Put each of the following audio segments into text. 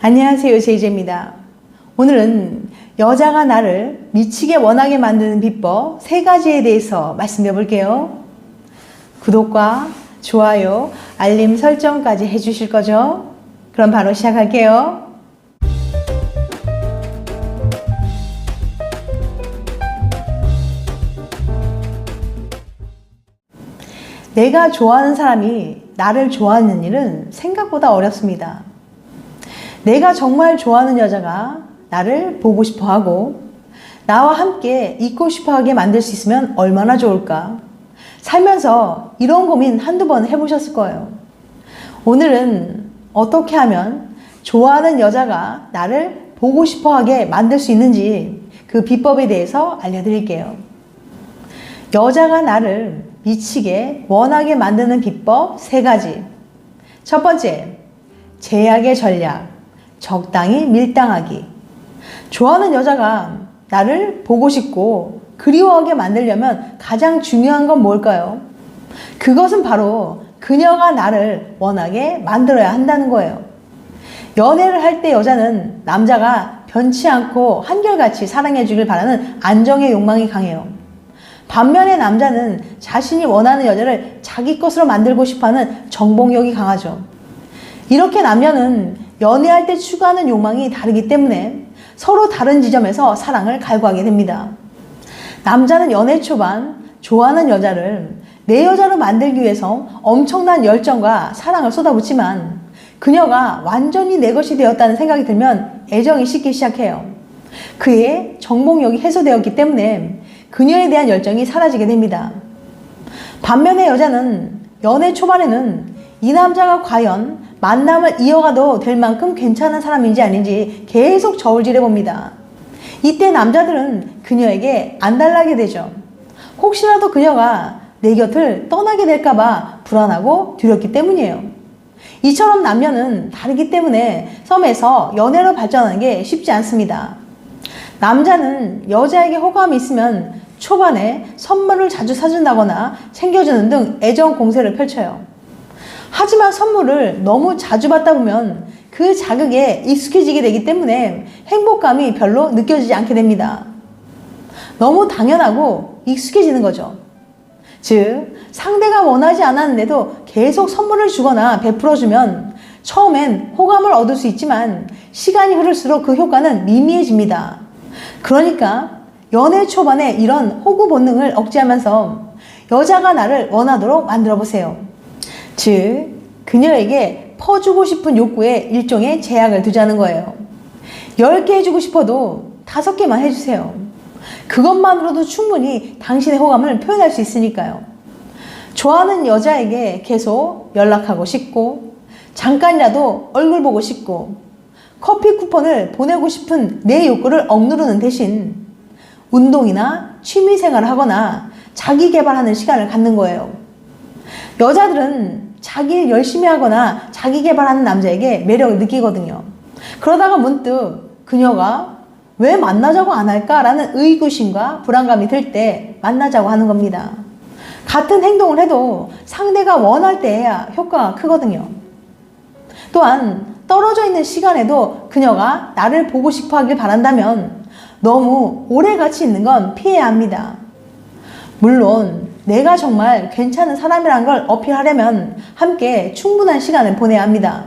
안녕하세요, 제이제입니다. 오늘은 여자가 나를 미치게 원하게 만드는 비법 3가지에 대해서 말씀해 볼게요. 구독과 좋아요, 알림 설정까지 해주실 거죠? 그럼 바로 시작할게요. 내가 좋아하는 사람이 나를 좋아하는 일은 생각보다 어렵습니다. 내가 정말 좋아하는 여자가 나를 보고 싶어 하고 나와 함께 있고 싶어 하게 만들 수 있으면 얼마나 좋을까? 살면서 이런 고민 한두 번 해보셨을 거예요. 오늘은 어떻게 하면 좋아하는 여자가 나를 보고 싶어 하게 만들 수 있는지 그 비법에 대해서 알려드릴게요. 여자가 나를 미치게 원하게 만드는 비법 3가지. 첫 번째, 제약의 전략, 적당히 밀당하기. 좋아하는 여자가 나를 보고 싶고 그리워하게 만들려면 가장 중요한 건 뭘까요? 그것은 바로 그녀가 나를 원하게 만들어야 한다는 거예요. 연애를 할 때 여자는 남자가 변치 않고 한결같이 사랑해 주길 바라는 안정의 욕망이 강해요. 반면에 남자는 자신이 원하는 여자를 자기 것으로 만들고 싶어하는 정복력이 강하죠. 이렇게 남녀는 연애할 때 추구하는 욕망이 다르기 때문에 서로 다른 지점에서 사랑을 갈구하게 됩니다. 남자는 연애 초반 좋아하는 여자를 내 여자로 만들기 위해서 엄청난 열정과 사랑을 쏟아붓지만 그녀가 완전히 내 것이 되었다는 생각이 들면 애정이 식기 시작해요. 그의 정복력이 해소되었기 때문에 그녀에 대한 열정이 사라지게 됩니다. 반면에 여자는 연애 초반에는 이 남자가 과연 만남을 이어가도 될 만큼 괜찮은 사람인지 아닌지 계속 저울질해 봅니다. 이때 남자들은 그녀에게 안달나게 되죠. 혹시라도 그녀가 내 곁을 떠나게 될까봐 불안하고 두렵기 때문이에요. 이처럼 남녀는 다르기 때문에 썸에서 연애로 발전하는 게 쉽지 않습니다. 남자는 여자에게 호감이 있으면 초반에 선물을 자주 사준다거나 챙겨주는 등 애정 공세를 펼쳐요. 하지만 선물을 너무 자주 받다 보면 그 자극에 익숙해지게 되기 때문에 행복감이 별로 느껴지지 않게 됩니다. 너무 당연하고 익숙해지는 거죠. 즉, 상대가 원하지 않았는데도 계속 선물을 주거나 베풀어주면 처음엔 호감을 얻을 수 있지만 시간이 흐를수록 그 효과는 미미해집니다. 그러니까 연애 초반에 이런 호구 본능을 억제하면서 여자가 나를 원하도록 만들어 보세요. 즉, 그녀에게 퍼주고 싶은 욕구에 일종의 제약을 두자는 거예요. 10개 해주고 싶어도 5개만 해주세요. 그것만으로도 충분히 당신의 호감을 표현할 수 있으니까요. 좋아하는 여자에게 계속 연락하고 싶고 잠깐이라도 얼굴 보고 싶고 커피 쿠폰을 보내고 싶은 내 욕구를 억누르는 대신 운동이나 취미생활을 하거나 자기 개발하는 시간을 갖는 거예요. 여자들은 자기 일 열심히 하거나 자기 개발하는 남자에게 매력을 느끼거든요. 그러다가 문득 그녀가 왜 만나자고 안 할까라는 의구심과 불안감이 들 때 만나자고 하는 겁니다. 같은 행동을 해도 상대가 원할 때야 효과가 크거든요. 또한 떨어져 있는 시간에도 그녀가 나를 보고 싶어 하길 바란다면 너무 오래 같이 있는 건 피해야 합니다. 물론 내가 정말 괜찮은 사람이란 걸 어필하려면 함께 충분한 시간을 보내야 합니다.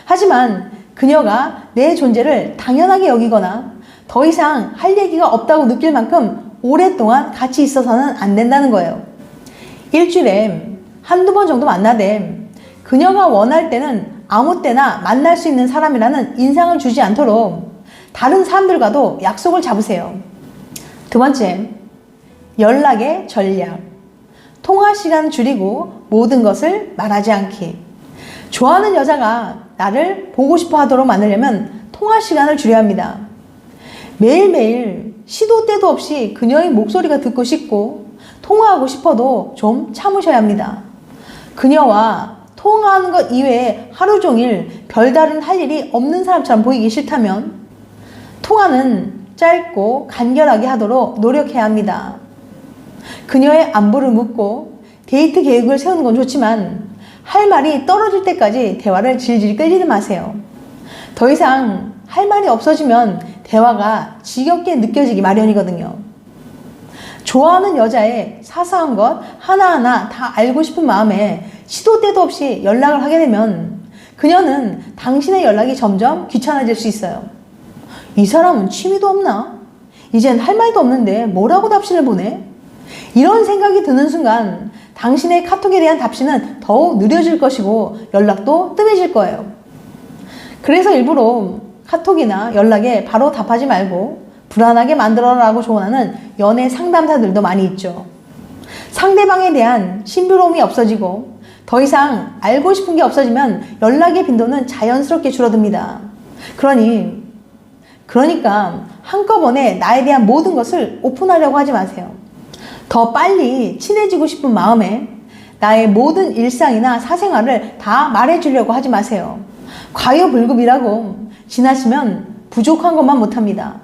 하지만 그녀가 내 존재를 당연하게 여기거나 더 이상 할 얘기가 없다고 느낄 만큼 오랫동안 같이 있어서는 안 된다는 거예요. 일주일에 한두 번 정도 만나되 그녀가 원할 때는 아무 때나 만날 수 있는 사람이라는 인상을 주지 않도록 다른 사람들과도 약속을 잡으세요. 두 번째, 연락의 전략. 통화 시간 줄이고 모든 것을 말하지 않기. 좋아하는 여자가 나를 보고 싶어 하도록 만들려면 통화 시간을 줄여야 합니다. 매일매일 시도 때도 없이 그녀의 목소리가 듣고 싶고 통화하고 싶어도 좀 참으셔야 합니다. 그녀와 통화하는 것 이외에 하루 종일 별다른 할 일이 없는 사람처럼 보이기 싫다면 통화는 짧고 간결하게 하도록 노력해야 합니다. 그녀의 안부를 묻고 데이트 계획을 세우는 건 좋지만 할 말이 떨어질 때까지 대화를 질질 끌리지 마세요. 더 이상 할 말이 없어지면 대화가 지겹게 느껴지기 마련이거든요. 좋아하는 여자의 사소한 것 하나하나 다 알고 싶은 마음에 시도 때도 없이 연락을 하게 되면 그녀는 당신의 연락이 점점 귀찮아질 수 있어요. 이 사람은 취미도 없나? 이젠 할 말도 없는데 뭐라고 답신을 보내? 이런 생각이 드는 순간 당신의 카톡에 대한 답신은 더욱 느려질 것이고 연락도 뜸해질 거예요. 그래서 일부러 카톡이나 연락에 바로 답하지 말고 불안하게 만들어라고 조언하는 연애 상담사들도 많이 있죠. 상대방에 대한 신비로움이 없어지고 더 이상 알고 싶은 게 없어지면 연락의 빈도는 자연스럽게 줄어듭니다. 그러니까 한꺼번에 나에 대한 모든 것을 오픈하려고 하지 마세요. 더 빨리 친해지고 싶은 마음에 나의 모든 일상이나 사생활을 다 말해주려고 하지 마세요. 과유불급이라고 지나치면 부족한 것만 못합니다.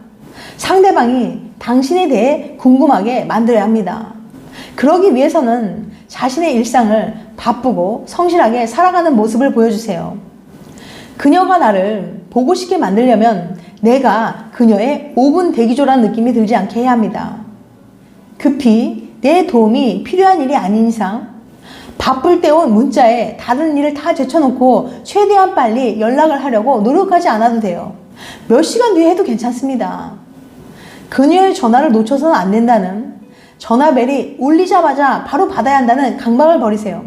상대방이 당신에 대해 궁금하게 만들어야 합니다. 그러기 위해서는 자신의 일상을 바쁘고 성실하게 살아가는 모습을 보여주세요. 그녀가 나를 보고 싶게 만들려면 내가 그녀의 5분 대기조라는 느낌이 들지 않게 해야 합니다. 급히 내 도움이 필요한 일이 아닌 이상 바쁠 때 온 문자에 다른 일을 다 제쳐놓고 최대한 빨리 연락을 하려고 노력하지 않아도 돼요. 몇 시간 뒤에 해도 괜찮습니다. 그녀의 전화를 놓쳐서는 안 된다는, 전화벨이 울리자마자 바로 받아야 한다는 강박을 버리세요.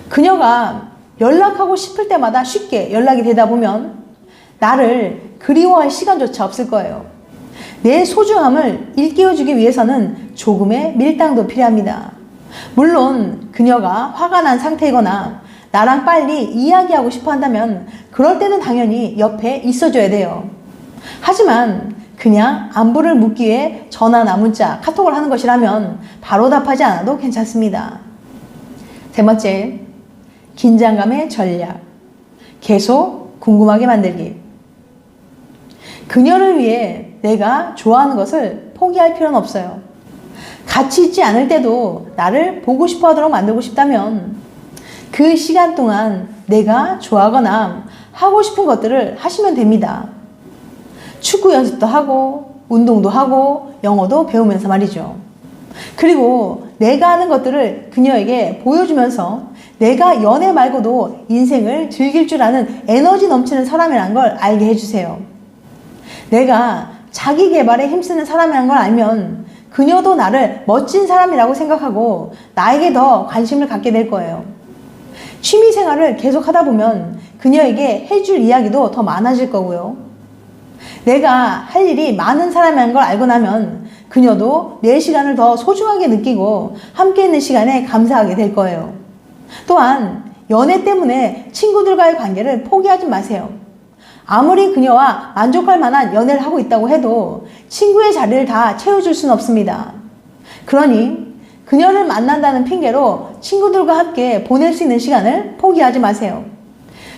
그녀가 연락하고 싶을 때마다 쉽게 연락이 되다 보면 나를 그리워할 시간조차 없을 거예요. 내 소중함을 일깨워주기 위해서는 조금의 밀당도 필요합니다. 물론 그녀가 화가 난 상태이거나 나랑 빨리 이야기하고 싶어 한다면 그럴 때는 당연히 옆에 있어줘야 돼요. 하지만 그냥 안부를 묻기 위해 전화나 문자, 카톡을 하는 것이라면 바로 답하지 않아도 괜찮습니다. 세 번째, 긴장감의 전략. 계속 궁금하게 만들기. 그녀를 위해 내가 좋아하는 것을 포기할 필요는 없어요. 같이 있지 않을 때도 나를 보고 싶어 하도록 만들고 싶다면 그 시간 동안 내가 좋아하거나 하고 싶은 것들을 하시면 됩니다. 축구 연습도 하고 운동도 하고 영어도 배우면서 말이죠. 그리고 내가 하는 것들을 그녀에게 보여주면서 내가 연애 말고도 인생을 즐길 줄 아는 에너지 넘치는 사람이라는 걸 알게 해주세요. 내가 자기 개발에 힘쓰는 사람이라는 걸 알면 그녀도 나를 멋진 사람이라고 생각하고 나에게 더 관심을 갖게 될 거예요. 취미 생활을 계속 하다 보면 그녀에게 해줄 이야기도 더 많아질 거고요. 내가 할 일이 많은 사람이라는 걸 알고 나면 그녀도 내 시간을 더 소중하게 느끼고 함께 있는 시간에 감사하게 될 거예요. 또한 연애 때문에 친구들과의 관계를 포기하지 마세요. 아무리 그녀와 만족할 만한 연애를 하고 있다고 해도 친구의 자리를 다 채워줄 수는 없습니다. 그러니 그녀를 만난다는 핑계로 친구들과 함께 보낼 수 있는 시간을 포기하지 마세요.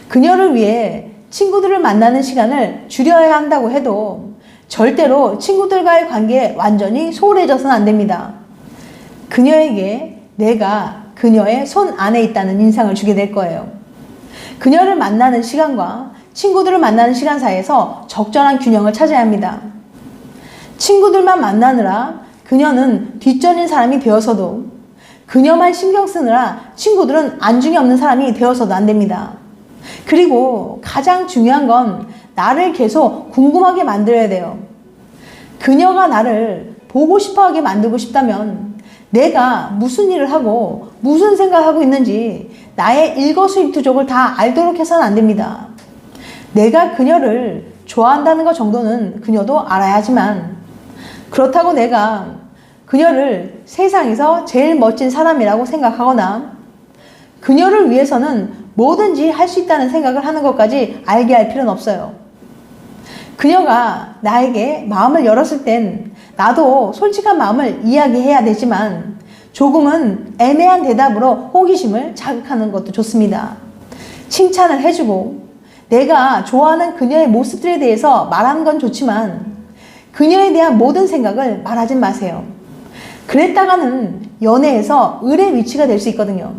그녀를 위해 친구들을 만나는 시간을 줄여야 한다고 해도 절대로 친구들과의 관계에 완전히 소홀해져서는 안 됩니다. 그녀에게 내가 그녀의 손 안에 있다는 인상을 주게 될 거예요. 그녀를 만나는 시간과 친구들을 만나는 시간 사이에서 적절한 균형을 찾아야 합니다. 친구들만 만나느라 그녀는 뒷전인 사람이 되어서도 그녀만 신경 쓰느라 친구들은 안중에 없는 사람이 되어서도 안 됩니다. 그리고 가장 중요한 건 나를 계속 궁금하게 만들어야 돼요. 그녀가 나를 보고 싶어하게 만들고 싶다면 내가 무슨 일을 하고 무슨 생각을 하고 있는지 나의 일거수일투족을 다 알도록 해서는 안 됩니다. 내가 그녀를 좋아한다는 것 정도는 그녀도 알아야 하지만 그렇다고 내가 그녀를 세상에서 제일 멋진 사람이라고 생각하거나 그녀를 위해서는 뭐든지 할 수 있다는 생각을 하는 것까지 알게 할 필요는 없어요. 그녀가 나에게 마음을 열었을 땐 나도 솔직한 마음을 이야기해야 되지만 조금은 애매한 대답으로 호기심을 자극하는 것도 좋습니다. 칭찬을 해주고 내가 좋아하는 그녀의 모습들에 대해서 말하는 건 좋지만 그녀에 대한 모든 생각을 말하지 마세요. 그랬다가는 연애에서 을의 위치가 될 수 있거든요.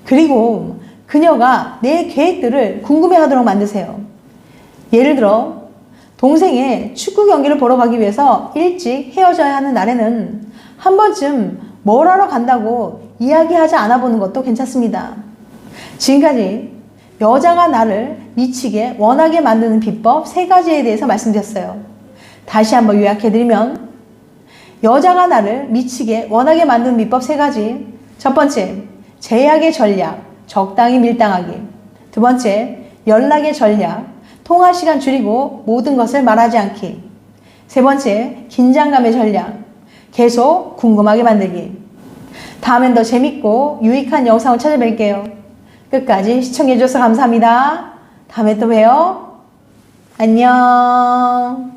그리고 그녀가 내 계획들을 궁금해하도록 만드세요. 예를 들어 동생의 축구 경기를 보러 가기 위해서 일찍 헤어져야 하는 날에는 한 번쯤 뭘 하러 간다고 이야기하지 않아 보는 것도 괜찮습니다. 지금까지 여자가 나를 미치게 원하게 만드는 비법 3가지에 대해서 말씀드렸어요. 다시 한번 요약해드리면 여자가 나를 미치게 원하게 만드는 비법 3가지. 첫 번째, 제약의 전략, 적당히 밀당하기. 두 번째, 연락의 전략, 통화 시간 줄이고 모든 것을 말하지 않기. 세 번째, 긴장감의 전략, 계속 궁금하게 만들기. 다음엔 더 재밌고 유익한 영상을 찾아뵐게요. 끝까지 시청해주셔서 감사합니다. 다음에 또 봬요. 안녕.